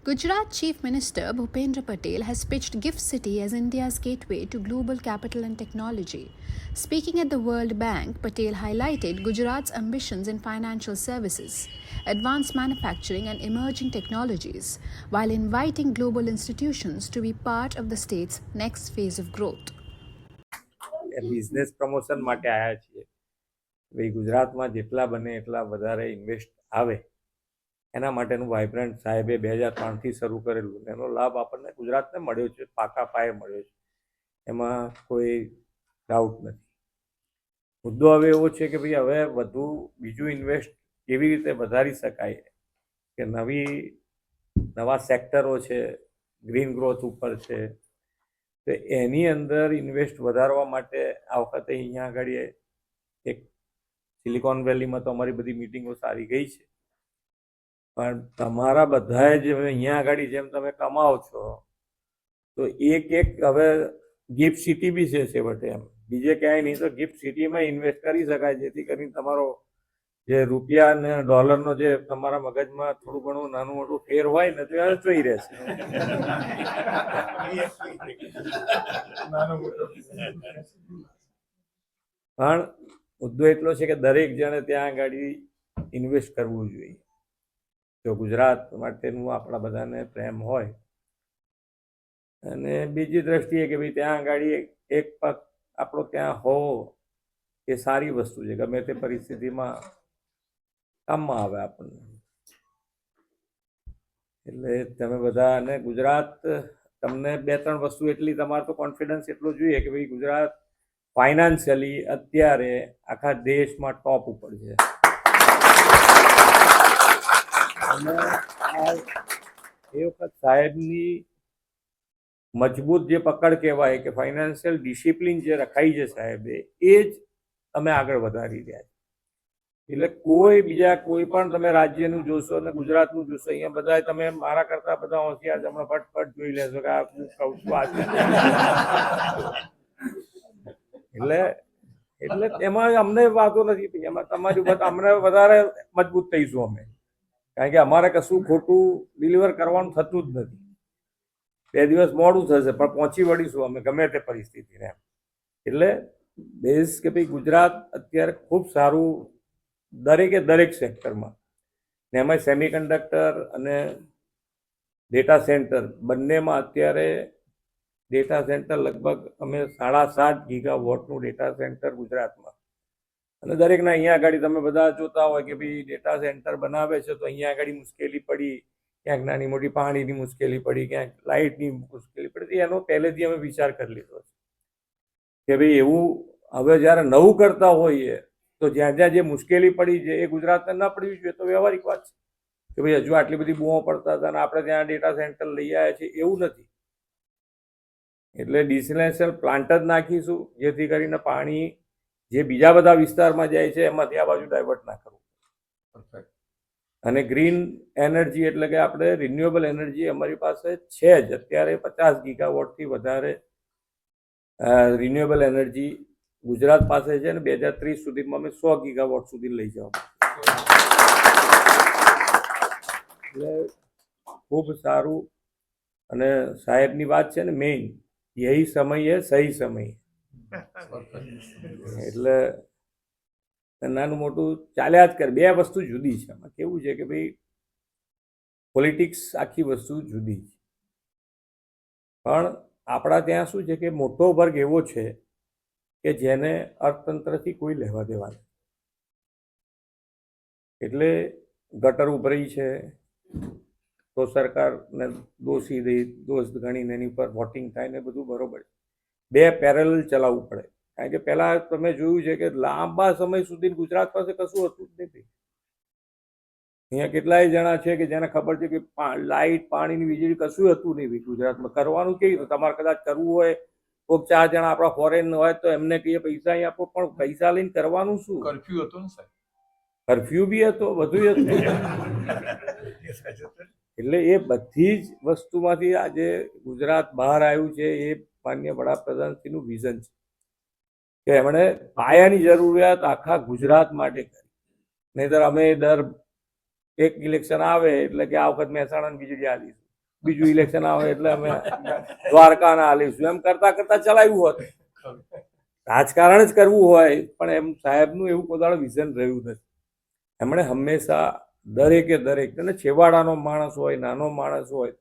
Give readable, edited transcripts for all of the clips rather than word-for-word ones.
Gujarat Chief Minister Bhupendra Patel has pitched GIFT City as India's gateway to global capital and technology. Speaking at the World Bank, Patel highlighted Gujarat's ambitions in financial services, advanced manufacturing, and emerging technologies, while inviting global institutions to be part of the state's next phase of growth. Business promotion માટે આવ્યા છીએ. ભાઈ ગુજરાતમાં જેટલા બને એટલા વધારે invest આવે એના માટેનું વાઇબ્રન્ટ સાહેબે 2003થી શરૂ કરેલું. એનો લાભ આપણને ગુજરાતને મળ્યો છે, પાકા પાયે મળ્યો છે, એમાં કોઈ ડાઉટ નથી. મુદ્દો હવે એવો છે કે ભાઈ હવે વધુ બીજું ઇન્વેસ્ટ કેવી રીતે વધારી શકાય, કે નવા સેક્ટરો છે, ગ્રીન ગ્રોથ ઉપર છે, તો એની અંદર ઇન્વેસ્ટ વધારવા માટે આ વખતે અહીંયા આગળ એક સિલિકોન વેલીમાં તો અમારી બધી મિટિંગો સારી ગઈ છે, પણ તમારા બધાએ જે અહીંયા આગળ જેમ તમે કમાઓ છો તો એક હવે ગિફ્ટ સિટી બી છે છેવટે, એમ બીજે ક્યાંય નહીં તો ગિફ્ટ સિટીમાં ઇન્વેસ્ટ કરી શકાય, જેથી કરીને તમારો જે રૂપિયા અને ડોલરનો જે તમારા મગજમાં થોડું ઘણું નાનું મોટું ફેર હોય ને તો અચવાઈ રહેશે. પણ મુદ્દો એટલો છે કે દરેક જણે ત્યાં આગળ ઇન્વેસ્ટ કરવું જોઈએ. જો ગુજરાત માટેનું આપણા બધાને પ્રેમ હોય, અને બીજી દ્રષ્ટિએ કે ભાઈ ત્યાં આગળ એક પગ આપણો ત્યાં હોવો એ સારી વસ્તુ છે, ગમે તે પરિસ્થિતિમાં કામમાં આવે આપણને. એટલે તમે બધા, અને ગુજરાત તમને 2-3 વસ્તુ એટલી, તમારે તો કોન્ફિડન્સ એટલો જોઈએ કે ભાઈ ગુજરાત ફાઇનાન્શિયલી અત્યારે આખા દેશમાં ટોપ ઉપર છે. અને એ વખત સાહેબની મજબૂત જે પકડ કહેવાય કે ફાઇનાન્શિયલ ડિસિપ્લિન જે રખાઈ છે સાહેબે, એ જ તમે આગળ વધારી રહ્યા છે. એટલે બીજા કોઈ પણ તમે રાજ્યનું જોશો અને ગુજરાતનું જોશો, અહીંયા બધા તમે મારા કરતા બધા હોશિયાર છે, હમણાં ફટફટ જોઈ લેશો કે આ હું કહું છું આ. એટલે એમાં અમને વાંધો નથી, એમાં તમારી અમને વધારે મજબૂત થઈશું અમે, કારણ કે અમારે કશું ખોટું ડિલિવર કરવાનું થતું જ નથી. 2 દિવસ મોડું થશે પણ પહોંચી વળીશું અમે ગમે તે પરિસ્થિતિને. એટલે બેઝ કે ભાઈ ગુજરાત અત્યારે ખૂબ સારું દરેક સેક્ટરમાં, ને એમાં સેમિકન્ડક્ટર અને ડેટા સેન્ટર બંનેમાં અત્યારે ડેટા સેન્ટર લગભગ અમે 7.5 ગીગાવોટનું ડેટા સેન્ટર ગુજરાતમાં, અને દરેકના અહીંયા આગળ તમે બધા જોતા હોય કે ભાઈ ડેટા સેન્ટર બનાવે છે તો અહીંયા આગળ મુશ્કેલી પડી, ક્યાંક નાની મોટી પાણીની મુશ્કેલી પડી, ક્યાંક લાઇટની મુશ્કેલી પડી. એનો પહેલેથી અમે વિચાર કરી લીધો છે કે ભાઈ એવું હવે જ્યારે નવું કરતા હોઈએ તો જ્યાં જ્યાં જે મુશ્કેલી પડી છે એ ગુજરાતને ન પડવી જોઈએ. તો વ્યવહારિક વાત છે કે ભાઈ હજુ આટલી બધી બૂમો પડતા હતા અને આપણે ત્યાં ડેટા સેન્ટર લઈ આવ્યા છીએ, એવું નથી. એટલે ડિસેલિનેશન પ્લાન્ટ જ નાખીશું, જેથી કરીને પાણી જે બીજા બધા વિસ્તારમાં જાય છે એમાંથી આ બાજુ ડાયવર્ટ ના કરવું. અને ગ્રીન એનર્જી એટલે કે આપણે રિન્યુએબલ એનર્જી અમારી પાસે છે જ અત્યારે 50 ગીગાવોટથી વધારે રિન્યુએબલ એનર્જી ગુજરાત પાસે છે, અને 2030 સુધીમાં અમે 100 ગીગાવોટ સુધી લઈ જવા. એટલે ખૂબ સારું. અને સાહેબની વાત છે ને, મેઇન યહી સમય સહી સમય. એટલે નાનું મોટું ચાલ્યા જ કરે. 2 વસ્તુ જુદી છે. એમાં કેવું છે કે ભાઈ પોલિટિક્સ આખી વસ્તુ જુદી છે, પણ આપણા ત્યાં શું છે કે મોટો વર્ગ એવો છે કે જેને અર્થતંત્રથી કોઈ લેવા દેવા નથી. એટલે ગટર ઉભરી છે તો સરકારને દોષ ગણીને એની પર વોટિંગ થાય ને બધું બરોબર છે. 2 પેરેલલ ચલાવવું પડે, કારણ કે પહેલા તમે જોયું છે કે લાંબા સમય સુધી ગુજરાત પાસે કશું હતું જ નથી. અહીંયા કેટલાય જણા છે કે જેને ખબર છે કે લાઇટ, પાણીની, વીજળી કશું હતું નહીં ગુજરાતમાં. કરવાનું કેવી રીતે? તમારે કદાચ કરવું હોય, કોઈક 4 જણા આપણા ફોરેન હોય તો એમને કહીએ પૈસા અહીં આપો, પણ પૈસા લઈને કરવાનું શું? કર્ફ્યુ હતો ને સાહેબ, કર્ફ્યુ બી હતો, બધું હતું. એટલે એ બધી જ વસ્તુમાંથી આજે ગુજરાત બહાર આવ્યું છે. એ માનનીય વડાપ્રધાનશ્રીનું વિઝન છે કે એમણે પાયાની જરૂરિયાત આખા ગુજરાત માટે કરી. નહીંતર અમે દર એક ઇલેક્શન આવે એટલે કે આ વખત મહેસાણાની વીજળી આલીશું, બીજું ઇલેક્શન આવે એટલે અમે દ્વારકાના હાલીશું એમ કરતા કરતા ચલાવ્યું હોત. રાજકારણ જ કરવું હોય પણ એમ સાહેબનું એવું પોતાનું વિઝન રહ્યું નથી. એમણે હંમેશા દરેકે દરેક અને છેવાડાનો માણસ હોય નાનો માણસ હોય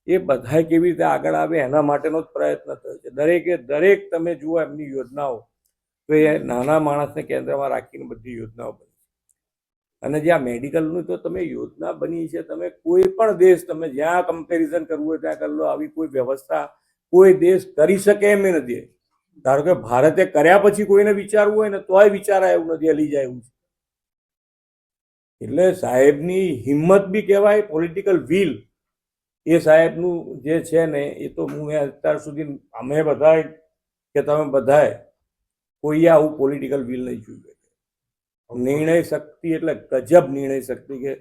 એ બધા કેવી રીતે આગળ આવે એના માટેનો જ પ્રયત્ન થયો છે. દરેકે દરેક તમે જુઓ એમની યોજનાઓ તો એ નાના માણસને કેન્દ્રમાં રાખીને બધી યોજનાઓ બની. અને જ્યાં મેડિકલનું તો તમે યોજના બની છે, તમે કોઈ પણ દેશ તમે જ્યાં કમ્પેરિઝન કરવું હોય ત્યાં કરી લો. આવી કોઈ વ્યવસ્થા કોઈ દેશ કરી શકે એમ નથી. ધારો કે ભારતે કર્યા પછી કોઈને વિચારવું હોય ને તોય વિચારાય એવું નથી, હલી જાય એવું છે. એટલે સાહેબની હિંમત બી કહેવાય, પોલિટિકલ વિલ એ સાહેબનું જે છે ને એ તો હું અત્યાર સુધી અમે બધાય કે તમે બધાય કોઈએ આવું પોલિટિકલ વિલ નહીં જોયું. નિર્ણય શક્તિ એટલે ગજબ નિર્ણય શક્તિ કે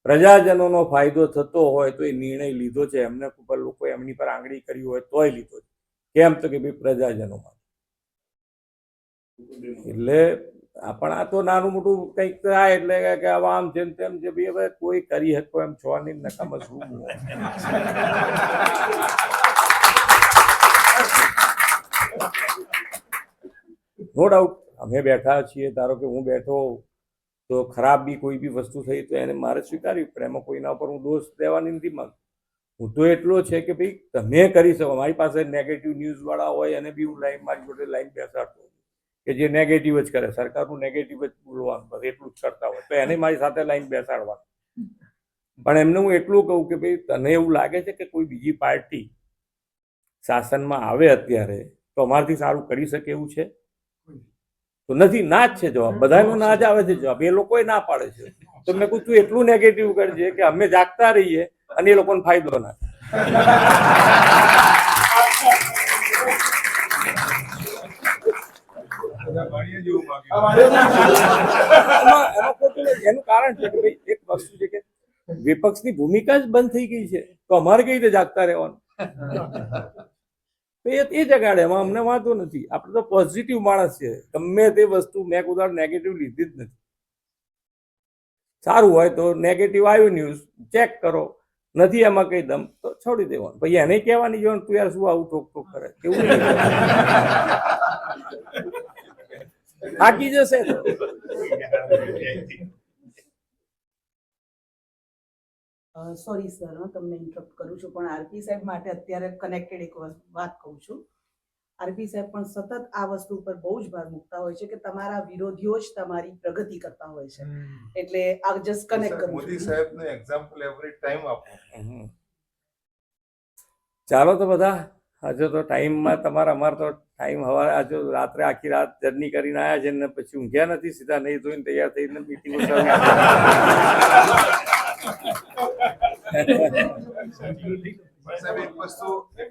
પ્રજાજનોનો ફાયદો થતો હોય તો એ નિર્ણય લીધો છે. એમને ઉપર લોકો એમની પર આંગળી કરી હોય તોય લીધો છે. કેમ તો કે ભાઈ પ્રજાજનોમાં. એટલે પણ આ તો નાનું મોટું કંઈક થાય એટલે કે આમ જેમ તેમ છે ભાઈ હવે કોઈ કરી શકો એમ છો નહીં, નકામા શું. નો ડાઉટ અમે બેઠા છીએ, ધારો કે હું બેઠો તો ખરાબ બી કોઈ બી વસ્તુ થઈ તો એને મારે સ્વીકારવી પડે. એમાં કોઈના ઉપર હું દોષ દેવાની નથી માંગતો. હું તો એટલો છે કે ભાઈ તમે કરી શકો. મારી પાસે નેગેટિવ ન્યૂઝ વાળા હોય એને બી હું મારી જોડે લાઈન બેસાડતો કે જે નેગેટિવ જ કરે, સરકારનું નેગેટિવ જ બોલવાનું, બસ એટલું જ કરતા હોય તો એને મારી સાથે લાઈન બેસાડવાનું. પણ એમને હું એટલું કહું કે ભાઈ તને એવું લાગે છે કે કોઈ બીજી પાર્ટી શાસનમાં આવે અત્યારે તો અમારાથી સારું કરી શકે એવું છે? તો નથી, ના જ છે જવાબ. બધાનો ના જ આવે છે જવાબ. એ લોકોએ ના પાડે છે. તો મેં કહું તું એટલું નેગેટિવ કરજે કે અમે જાગતા રહીએ અને એ લોકોને ફાયદો ના. એનું કારણ છે કે ભાઈ એક વસ્તુ છે કે વિપક્ષની ભૂમિકા જ બંધ થઈ ગઈ છે તો અમારે કઈ રીતે જાગતા રહેવાનું? એ જગાડે, એમાં અમને વાંધો નથી. આપણે તો પોઝિટિવ માણસ છે. ગમે તે વસ્તુ મેં કોઈ નેગેટિવ લીધી જ નથી. સારું હોય તો નેગેટિવ આવ્યું ન્યૂઝ ચેક કરો, નથી એમાં કઈ દમ તો છોડી દેવાનું. પછી એને કહેવાની જો તું યાર શું આવું ઠોક ઠોક કરે કેવું થાકી જશે. સોરી સર, હું તમને ઇન્ટરપ્ટ કરું છું પણ આરપી સાહેબ માટે અત્યારે કનેક્ટેડ એક વાત કહું છું. આરપી સાહેબ પણ સતત આ વસ્તુ ઉપર બહુ જ ભાર મૂકતા હોય છે કે તમારા વિરોધીઓ જ તમારી પ્રગતિ કરતા હોય છે. એટલે આ જસ્ટ કનેક્ટ કરું છું. મોદી સાહેબને એક્ઝામ્પલ એવરી ટાઈમ આપો. ચાલો તો બધા આજે તો ટાઈમમાં અમારે તો ટાઈમ હવારે આજે રાત્રે આખી રાત જર્ની કરીને આવ્યા છે ને પછી ઊંઘ્યા નથી, સીધા નહીં ધોઈને તૈયાર થઈને મીટિંગો સાહેબ એક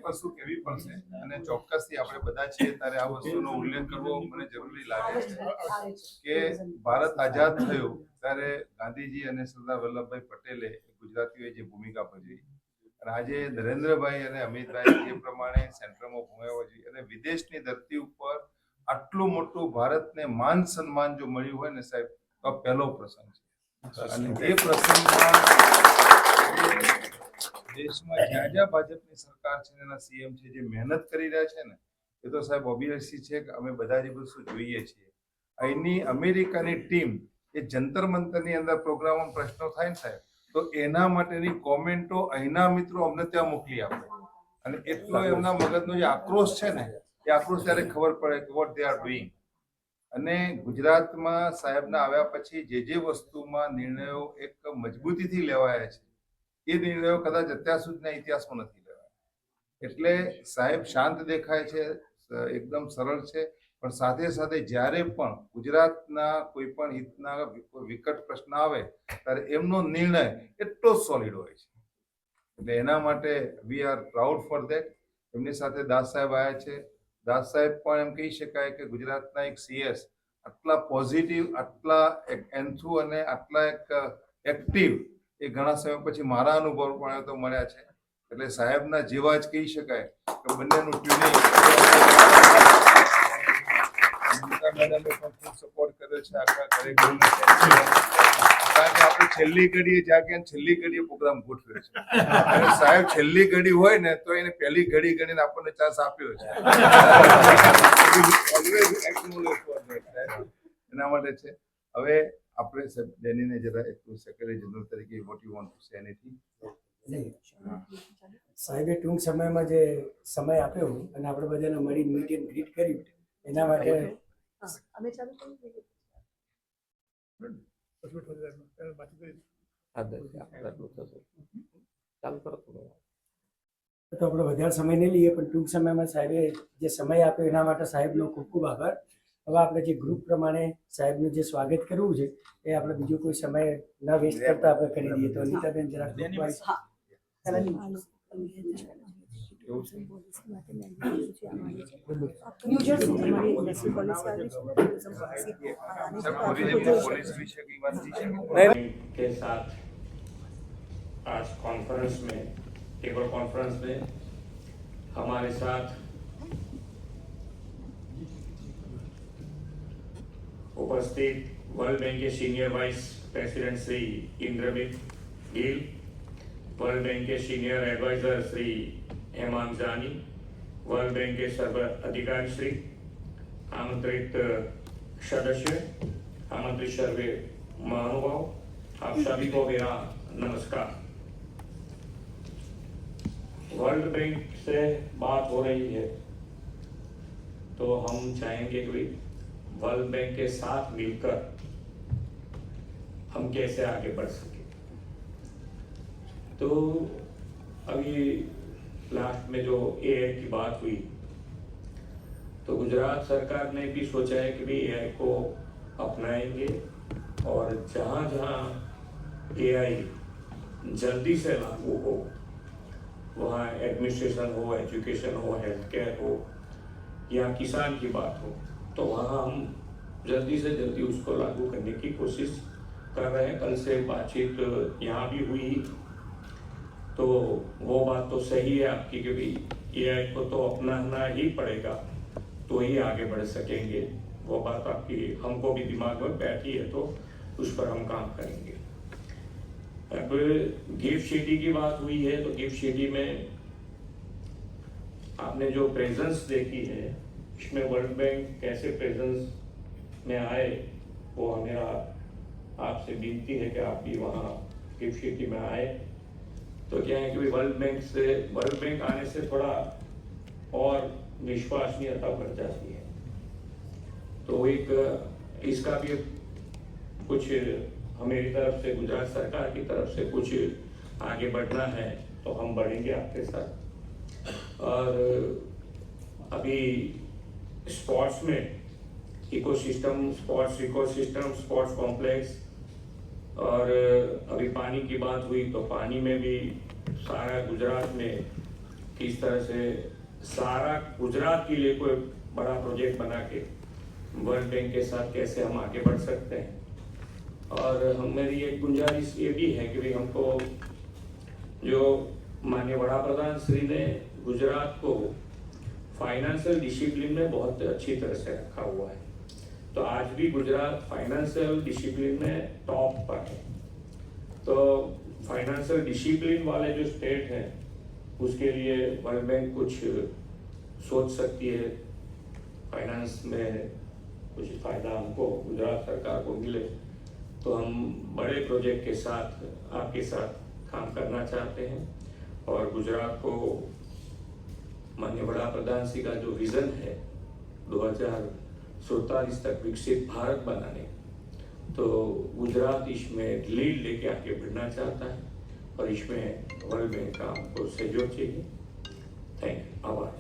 વસ્તુ કહેવી પડશે અને ચોક્કસથી આપણે બધા છીએ ત્યારે આ વસ્તુનો ઉલ્લેખ કરવો મને જરૂરી લાગે છે કે ભારત આઝાદ થયું ત્યારે ગાંધીજી અને સરદાર વલ્લભભાઈ પટેલે ગુજરાતીઓએ જે ભૂમિકા ભજવી અને આજે નરેન્દ્રભાઈ અને અમિતભાઈ એ પ્રમાણે સેન્ટ્રલમાં ભૂમિકા ભજવી અને વિદેશની ધરતી ઉપર આટલું મોટું ભારતને માન સન્માન જો મળ્યું હોય ને સાહેબ તો પહેલો પ્રસંગ છે. અને એ પ્રસંગમાં દેશમાં જ્યાં જ્યાં ભાજપની સરકાર છે એના સીએમ છે જે મહેનત કરી રહ્યા છે ને એ તો સાહેબ ઓબ્વિયસલી છે કે અમે બધા જ વસ્તુ જોઈએ છીએ. અહીંની અમેરિકાની ટીમ એ જંતર મંતરની અંદર પ્રોગ્રામમાં પ્રશ્નો થાય ને સાહેબ તો એના માટેની કોમેન્ટો અહીંના મિત્રો અમને ત્યાં મોકલી આપે અને એટલો એમના મગજનો જે આક્રોશ છે ને એ આક્રોશ ત્યારે ખબર પડે કે વોટ દે આર ડુઈંગ. અને ગુજરાતમાં સાહેબના આવ્યા પછી જે વસ્તુમાં નિર્ણયો એક મજબૂતીથી લેવાયા છે એ નિર્ણયો કદાચ અત્યાર સુધીના ઇતિહાસમાં નથી લેવાયા. એટલે સાહેબ શાંત દેખાય છે, એકદમ સરળ છે, પણ સાથે સાથે જ્યારે પણ ગુજરાતના કોઈ પણ હિતના વિકટ પ્રશ્ન આવે ત્યારે એમનો નિર્ણય એટલો જ સોલિડ હોય છે. એટલે એના માટે we are proud for that. એમની સાથે દાસ સાહેબ આવ્યા છે. દાસ સાહેબ પણ એમ કહી શકાય કે ગુજરાતના એક સીએસ આટલા પોઝિટિવ, આટલા એન્થુ અને આટલા એક એક્ટિવ એ ઘણા સમય પછી મારા અનુભવ પણ તો મળ્યા છે. એટલે સાહેબના જેવા જ કહી શકાય કે બંનેનું ટ્યુનિંગ ગીતા મેડમે પણ ખૂબ સપોર્ટ કર્યો છે આખા કાર્યક્રમને. કારણ કે આપણે છેલ્લી ઘડીએ જાગ્યા ને છેલ્લી ઘડીએ પ્રોગ્રામ ગોઠવ્યો છે અને સાહેબ છેલ્લી ઘડી હોય ને તો એને પહેલી ઘડી ગણીને આપણને ચાન્સ આપ્યો છે. એના માટે છે. હવે આપણે ડેનીને જરા એટલું સેક્રેટરી જનરલ તરીકે what you want to say anything? સાહેબે ટૂંક સમયમાં જે સમય આપ્યો અને આપણે બધાને મળી મીટ એન્ડ ગ્રીટ કર્યું એના માટે તો આપણે વધારે સમય નહીં લઈએ, પણ ટૂંક સમયમાં સાહેબે જે સમય આપ્યો એના માટે સાહેબનો ખૂબ ખૂબ આભાર. હવે આપણે જે ગ્રુપ પ્રમાણે સાહેબનું જે સ્વાગત કરવું છે એ આપણે બીજો કોઈ સમય ન વેસ્ટ કરતા આપણે કરી દઈએ. તો અનિતાબેન જરા के साथ आज कॉन्फ्रेंस में टेबल कॉन्फ्रेंस में हमारे साथ उपस्थित वर्ल्ड बैंक के senior vice president Shri Indrajit Gill, World Bank के senior adviser Shri Hemang Jani, World Bank के सर्व अधिकारी श्री, आमंत्रित सदस्य, आमंत्रित सर्वे महानुभाव, आप सभी को मेरा नमस्कार। वर्ल्ड बैंक से बात हो रही है तो हम चाहेंगे कि वर्ल्ड बैंक के साथ मिलकर हम कैसे आगे बढ़ सके। तो अभी लास्ट में जो एआई की बात हुई तो गुजरात सरकार ने भी सोचा है कि भी एआई को अपनाएंगे और जहाँ जहाँ एआई जल्दी से लागू हो, वहाँ एडमिनिस्ट्रेशन हो, एजुकेशन हो, हेल्थ केयर हो या किसान की बात हो, तो वहाँ हम जल्दी से जल्दी उसको लागू करने की कोशिश कर रहे हैं। कल से बातचीत यहाँ भी हुई तो वो बात तो सही है आपकी कि भाई एआई को तो अपनाना ही पड़ेगा तो ही आगे बढ़ सकेंगे। वो बात आपकी हमको भी दिमाग में बैठी है तो उस पर हम काम करेंगे। अब गिफ्ट सिटी की बात हुई है तो गिफ्ट सिटी में आपने जो प्रेजेंस देखी है इसमें वर्ल्ड बैंक कैसे प्रेजेंस में आए वो मेरा आपसे विनती है कि आप भी वहाँ गिफ्ट सिटी में आए। तो क्या है कि वर्ल्ड बैंक आने से थोड़ा और विश्वसनीयता बढ़ जाती है। तो एक इसका भी कुछ हमारी तरफ से गुजरात सरकार की तरफ से कुछ आगे बढ़ना है तो हम बढ़ेंगे आपके साथ। और अभी स्पोर्ट्स में स्पोर्ट्स कॉम्प्लेक्स और अभी पानी की बात हुई तो पानी में भी सारा गुजरात में किस तरह से सारा गुजरात के लिए कोई बड़ा प्रोजेक्ट बना के वर्ल्ड बैंक के साथ कैसे हम आगे बढ़ सकते हैं। और मेरी एक गुंजाइश ये भी है कि भाई हमको जो माननीय वड़ा प्रधान श्री ने गुजरात को फाइनेंशियल डिसिप्लिन में बहुत अच्छी तरह से रखा हुआ है, तो आज भी गुजरात फाइनेंशियल डिसिप्लिन में टॉप पर है। तो फाइनेंशियल डिसिप्लिन वाले जो स्टेट हैं उसके लिए वर्ल्ड बैंक कुछ सोच सकती है, फाइनेंस में कुछ फायदा हमको गुजरात सरकार को मिले तो हम बड़े प्रोजेक्ट के साथ आपके साथ काम करना चाहते हैं। और गुजरात को माननीय वड़ा प्रधान श्री का जो विजन है 2047 तक विकसित भारत बनाने, तो गुजरात इसमें लीड लेके आगे बढ़ना चाहता है और इसमें वर्ल्ड बैंक का हमको सहयोग चाहिए। थैंक यू, आभार।